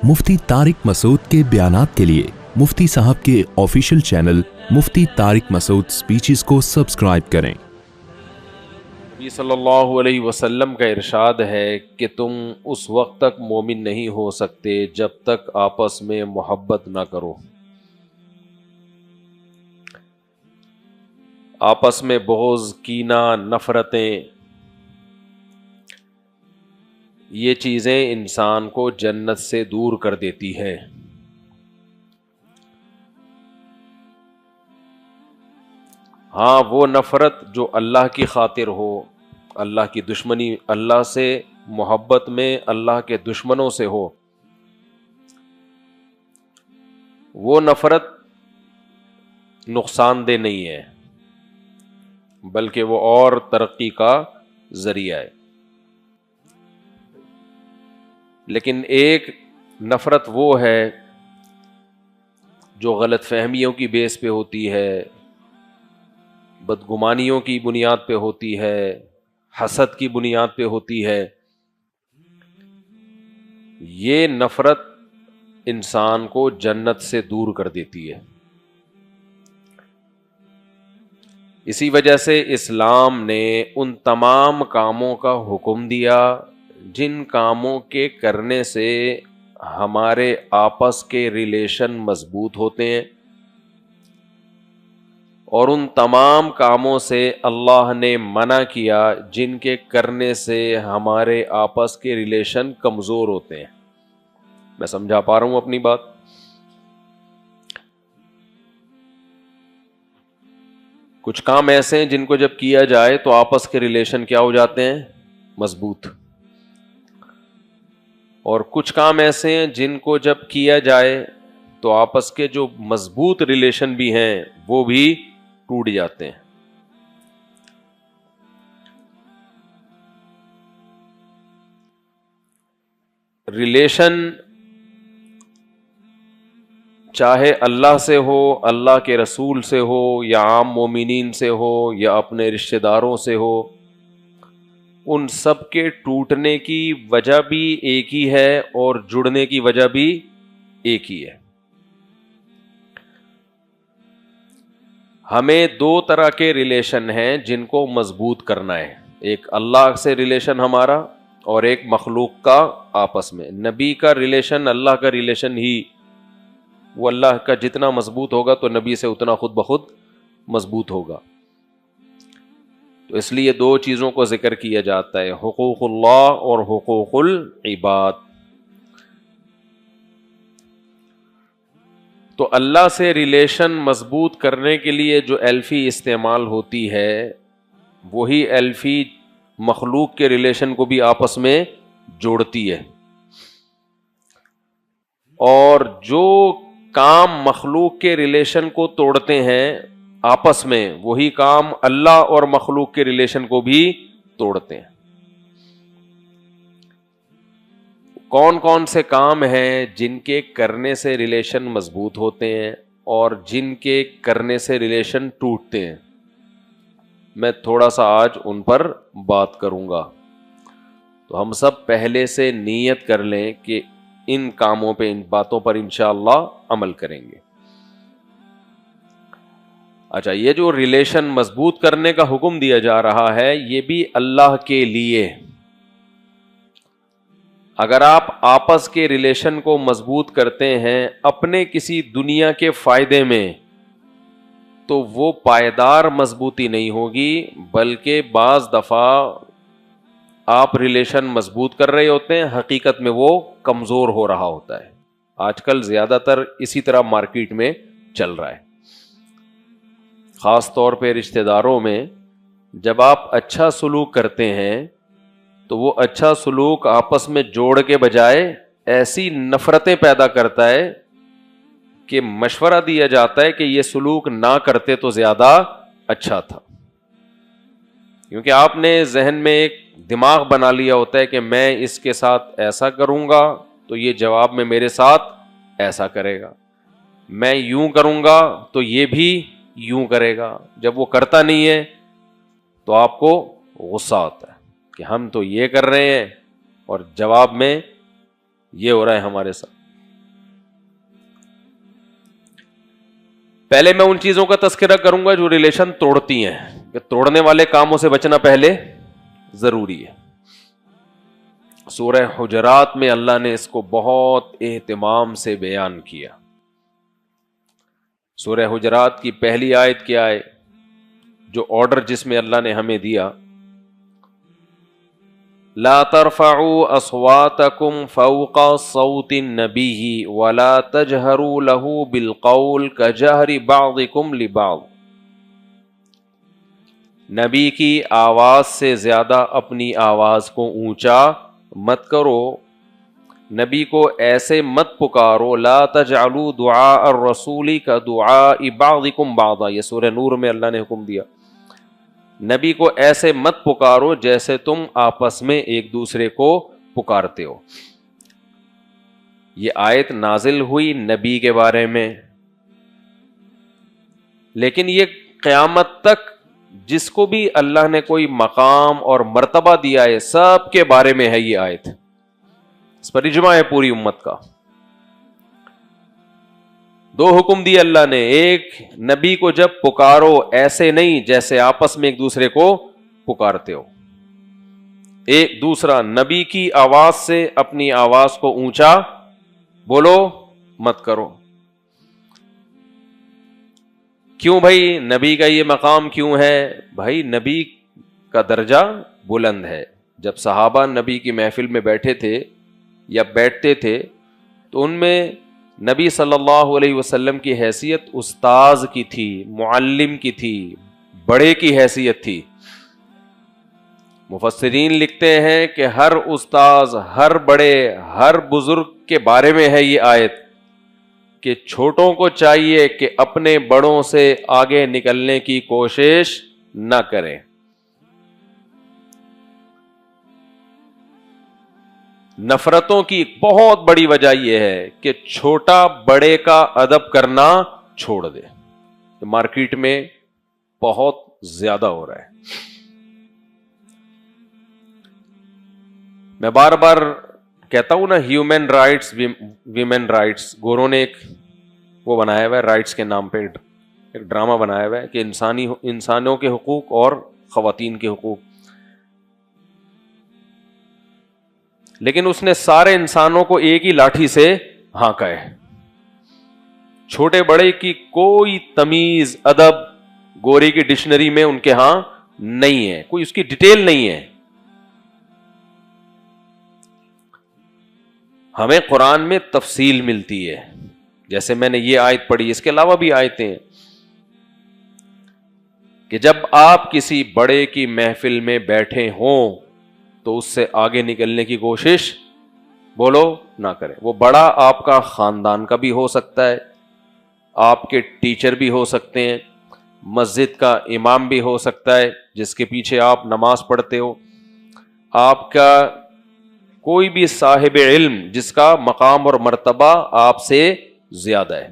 मुफ्ती तारिक मसूद के बयानात के लिए मुफ्ती साहब के ऑफिशियल चैनल मुफ्ती तारिक मसूद स्पीचेस को सब्सक्राइब करें। नबी सल्लल्लाहु अलैहि वसल्लम का इरशाद है कि तुम उस वक्त तक मोमिन नहीं हो सकते जब तक आपस में मोहब्बत ना करो। आपस में बुग़्ज़, कीना, नफ़रतें, ये चीज़ें इंसान को जन्नत से दूर कर देती है। हाँ, वो नफ़रत जो अल्लाह की खातिर हो, अल्लाह की दुश्मनी, अल्लाह से मोहब्बत में अल्लाह के दुश्मनों से हो, वो नफ़रत नुकसानदेह नहीं है, बल्कि वो और तरक्की का ज़रिया है। लेकिन एक नफ़रत वो है जो गलत फहमियों की बेस पे होती है, बदगुमानियों की बुनियाद पे होती है, हसद की बुनियाद पे होती है। ये नफ़रत इंसान को जन्नत से दूर कर देती है। इसी वजह से इस्लाम ने उन तमाम कामों का हुक्म दिया जिन कामों के करने से हमारे आपस के रिलेशन मजबूत होते हैं, और उन तमाम कामों से अल्लाह ने मना किया जिनके करने से हमारे आपस के रिलेशन कमज़ोर होते हैं। मैं समझा पा रहा हूं अपनी बात? कुछ काम ऐसे हैं जिनको जब किया जाए तो आपस के रिलेशन क्या हो जाते हैं? मजबूत। और कुछ काम ऐसे हैं जिनको जब किया जाए तो आपस के जो मजबूत रिलेशन भी हैं वो भी टूट जाते हैं। रिलेशन चाहे अल्लाह से हो, अल्लाह के रसूल से हो, या आम मोमिनीन से हो, या अपने रिश्तेदारों से हो, उन सब के टूटने की वजह भी एक ही है और जुड़ने की वजह भी एक ही है। हमें दो तरह के रिलेशन हैं जिनको मजबूत करना है, एक अल्लाह से रिलेशन हमारा और एक मखलूक का आपस में। नबी का रिलेशन अल्लाह का रिलेशन ही, वो अल्लाह का जितना मजबूत होगा तो नबी से उतना खुद ब खुद मजबूत होगा। तो इसलिए दो चीज़ों को जिक्र किया जाता है, हुकूकुल्लाह और हुकूकुल इबाद। तो अल्लाह से रिलेशन मजबूत करने के लिए जो एल्फी इस्तेमाल होती है, वही एल्फी मखलूक के रिलेशन को भी आपस में जोड़ती है। और जो काम मखलूक के रिलेशन को तोड़ते हैं आपस में, वही काम अल्लाह और मखलूक के रिलेशन को भी तोड़ते हैं। कौन कौन से काम हैं जिनके करने से रिलेशन मजबूत होते हैं और जिनके करने से रिलेशन टूटते हैं, मैं थोड़ा सा आज उन पर बात करूंगा। तो हम सब पहले से नीयत कर लें कि इन कामों पे, इन बातों पर इंशाअल्लाह अमल करेंगे। अच्छा, ये जो रिलेशन मजबूत करने का हुक्म दिया जा रहा है, ये भी अल्लाह के लिए। अगर आप आपस के रिलेशन को मजबूत करते हैं अपने किसी दुनिया के फायदे में, तो वो पायदार मजबूती नहीं होगी, बल्कि बाज दफा आप रिलेशन मजबूत कर रहे होते हैं, हकीकत में वो कमजोर हो रहा होता है। आजकल ज्यादातर इसी तरह मार्केट में चल रहा है। खास तौर पे रिश्तेदारों में जब आप अच्छा सलूक करते हैं तो वो अच्छा सलूक आपस में जोड़ के बजाय ऐसी नफरतें पैदा करता है कि मशवरा दिया जाता है कि ये सलूक ना करते तो ज्यादा अच्छा था। क्योंकि आपने जहन में एक दिमाग बना लिया होता है कि मैं इसके साथ ऐसा करूंगा तो ये जवाब में मेरे साथ ऐसा करेगा, मैं यूं करूंगा तो ये भी यूं करेगा। जब वो करता नहीं है तो आपको गुस्सा आता है कि हम तो ये कर रहे हैं और जवाब में ये हो रहा है हमारे साथ। پہلے میں ان چیزوں کا تذکرہ کروں گا جو ریلیشن توڑتی ہیں، کہ توڑنے والے کاموں سے بچنا پہلے ضروری ہے۔ سورہ حجرات میں اللہ نے اس کو بہت اہتمام سے بیان کیا۔ سورہ حجرات کی پہلی آیت کیا ہے؟ جو آرڈر جس میں اللہ نے ہمیں دیا، لا ترفعوا اصواتکم فوق صوت النبی ولا تجہروا له بالقول کجہر بعضکم لبعض، نبی کی آواز سے زیادہ اپنی آواز کو اونچا مت کرو، نبی کو ایسے مت پکارو، لا تجعلوا دعاء الرسول کدعاء بعضکم بعضا، یہ سورہ نور میں اللہ نے حکم دیا، نبی کو ایسے مت پکارو جیسے تم آپس میں ایک دوسرے کو پکارتے ہو۔ یہ آیت نازل ہوئی نبی کے بارے میں، لیکن یہ قیامت تک جس کو بھی اللہ نے کوئی مقام اور مرتبہ دیا ہے سب کے بارے میں ہے یہ آیت، اس پر اجماع ہے پوری امت کا۔ دو حکم دیے اللہ نے، ایک نبی کو جب پکارو ایسے نہیں جیسے آپس میں ایک دوسرے کو پکارتے ہو، ایک دوسرا نبی کی آواز سے اپنی آواز کو اونچا بولو مت کرو۔ کیوں بھائی نبی کا یہ مقام کیوں ہے؟ بھائی نبی کا درجہ بلند ہے۔ جب صحابہ نبی کی محفل میں بیٹھے تھے یا بیٹھتے تھے تو ان میں نبی صلی اللہ علیہ وسلم کی حیثیت استاذ کی تھی، معلم کی تھی، بڑے کی حیثیت تھی۔ مفسرین لکھتے ہیں کہ ہر استاذ، ہر بڑے، ہر بزرگ کے بارے میں ہے یہ آیت کہ چھوٹوں کو چاہیے کہ اپنے بڑوں سے آگے نکلنے کی کوشش نہ کریں۔ نفرتوں کی بہت بڑی وجہ یہ ہے کہ چھوٹا بڑے کا ادب کرنا چھوڑ دے، مارکیٹ میں بہت زیادہ ہو رہا ہے۔ میں بار بار کہتا ہوں نا، ہیومن رائٹس، ویمن رائٹس، گوروں نے ایک وہ بنایا ہوا ہے رائٹس کے نام پہ، ایک ڈرامہ بنایا ہوا ہے کہ انسانوں کے حقوق اور خواتین کے حقوق، لیکن اس نے سارے انسانوں کو ایک ہی لاٹھی سے ہانکا ہے۔ چھوٹے بڑے کی کوئی تمیز، ادب گورے کی ڈکشنری میں ان کے ہاں نہیں ہے، کوئی اس کی ڈیٹیل نہیں ہے۔ ہمیں قرآن میں تفصیل ملتی ہے، جیسے میں نے یہ آیت پڑھی، اس کے علاوہ بھی آیتیں ہیں کہ جب آپ کسی بڑے کی محفل میں بیٹھے ہوں تو اس سے آگے نکلنے کی کوشش بولو نہ کریں۔ وہ بڑا آپ کا خاندان کا بھی ہو سکتا ہے، آپ کے ٹیچر بھی ہو سکتے ہیں، مسجد کا امام بھی ہو سکتا ہے جس کے پیچھے آپ نماز پڑھتے ہو، آپ کا کوئی بھی صاحب علم جس کا مقام اور مرتبہ آپ سے زیادہ ہے۔